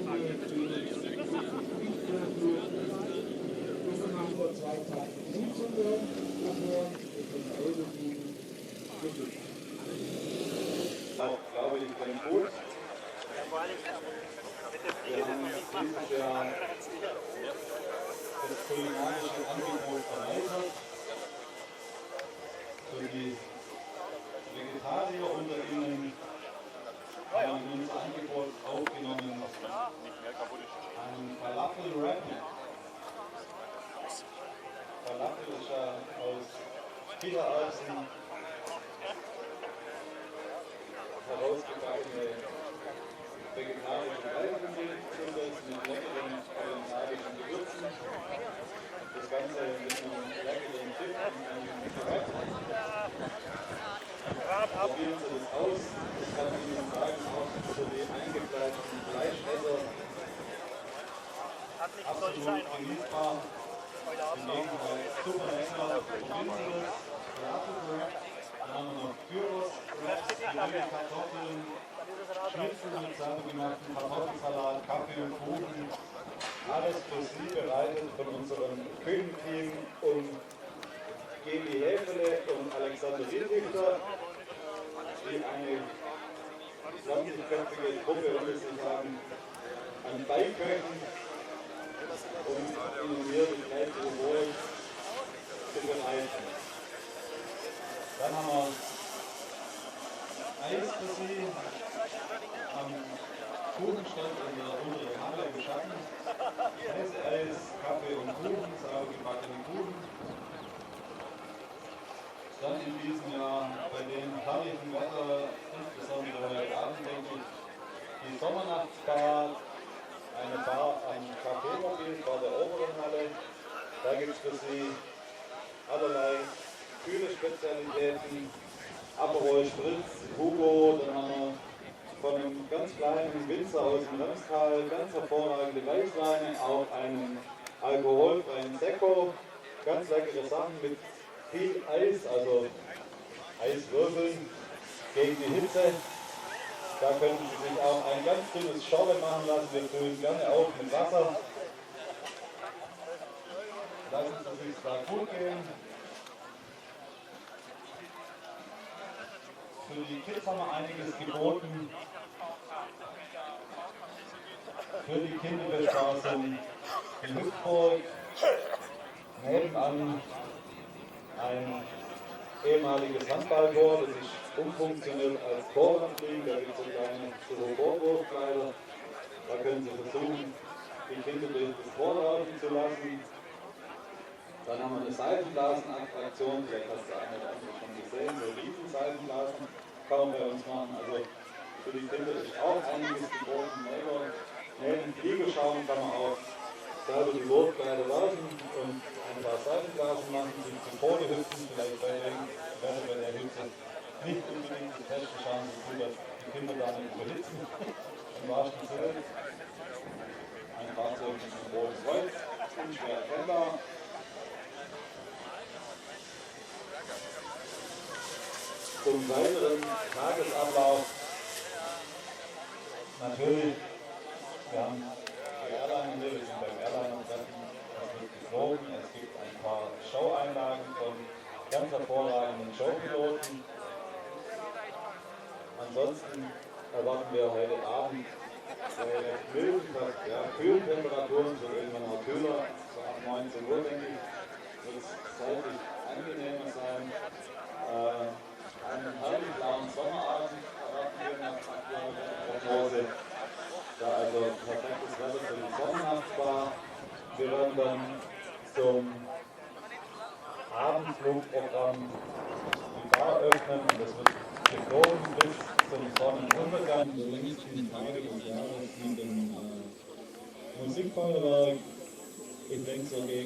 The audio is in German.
Auch, glaube ich, ganz gut. Wir haben dieses Jahr das kulinarische Angebot erweitert. Für die Vegetarier unter Ihnen haben wir unser Angebot aufgenommen. Ein Falafel-Wrap. Falafel ist ja aus Kichererbsen herausgebackene vegetarische Weizenmehl mit leckeren kulinarischen Gewürzen. Das Ganze mit einem leckeren Dip und einem Wrap. Probieren Sie das aus. Ich kann Ihnen sagen, auch für den eingefleischten Fleischesser absolut genießbar. Gelegenheit super lecker. Probieren Sie das. Falafel-Wrap. Dann haben wir noch Gyros, grüne Kartoffeln, Schnitzel mit selbstgemachten Kartoffelsalat, Kaffee und Kuchen. Alles für Sie bereitet von unserem Küchenteam und Geli Häfele und Alexander Didier, die eine 20-köpfige Gruppe unter sich haben an Beiköchen, um Ihnen hier das gleiche Wohl zu bereiten. Dann haben wir Eis für Sie am Kuchenstand in der unteren Halle im Schatten. Heiße Eis, Kaffee und Kuchen, sauber gebackene Kuchen. Dann in diesem Jahr bei dem herrlichen Wetter, insbesondere heute Abend, denke ich, die Sommernachtsbar, eine Bar am Café-Mobil vor der oberen Halle. Da gibt es für Sie allerlei kühle Spezialitäten, Aperol Spritz, Hugo, dann haben wir von einem ganz kleinen Winzer aus dem Remstal ganz hervorragende Weißweine, auch einen alkoholfreien Sekko, ganz leckere Sachen mit viel Eis, also Eiswürfeln gegen die Hitze. Da können Sie sich auch ein ganz dünnes Schorle machen lassen, wir füllen gerne auf mit Wasser. Lassen Sie sich da gut gehen. Für die Kids haben wir einiges geboten. Für die Kinderbespaßung in Hüpfburg. Nebenan ein ehemaliges Handballtor, das ist umfunktioniert als Torwandring. Da gibt es so kleine Styroporwurfkleider. Da können Sie versuchen, die Kinder durch das Tor laufen zu lassen. Dann haben wir eine Seifenblasenattraktion, vielleicht hast du eine oder andere schon gesehen, so Riesenseifenblasen kann man bei uns machen. Also für die Kinder ist auch einiges geboten. Neben Fliegelschauen kann man auch selber die Wurfkleider laufen und ein paar Seifenblasen machen, sich zu Tode hüpfen, vielleicht bei der Hüpfe nicht unbedingt die Teste schauen, so dass die Kinder da nicht überhitzen. Im wahrsten Sinne. Ein Fahrzeug mit einem roten Kreuz, unschwer erkennbar. Zum weiteren Tagesablauf natürlich, wir haben die Airliner hier, wir sind beim Airliner-Treffen, es wird geflogen, es gibt ein paar Show-Einlagen von ganz hervorragenden Showpiloten. Ansonsten erwarten wir heute Abend recht milde, kühle Temperaturen, so irgendwann auch kühler, so ab 19 Uhr denke ich, wird es zeitlich angenehmer sein. Einen herrlichen blauen Sommerabend erwarten wir nach aktueller Prognose. Da also perfektes Wetter für die Sommernachtsbar. Wir werden dann zum Abendflugprogramm die Bar öffnen und das wird geflogen bis zum Sonnenuntergang. Der längsten Tage des Jahres mit dem Musikfeuerwerk. Ich denke so gegen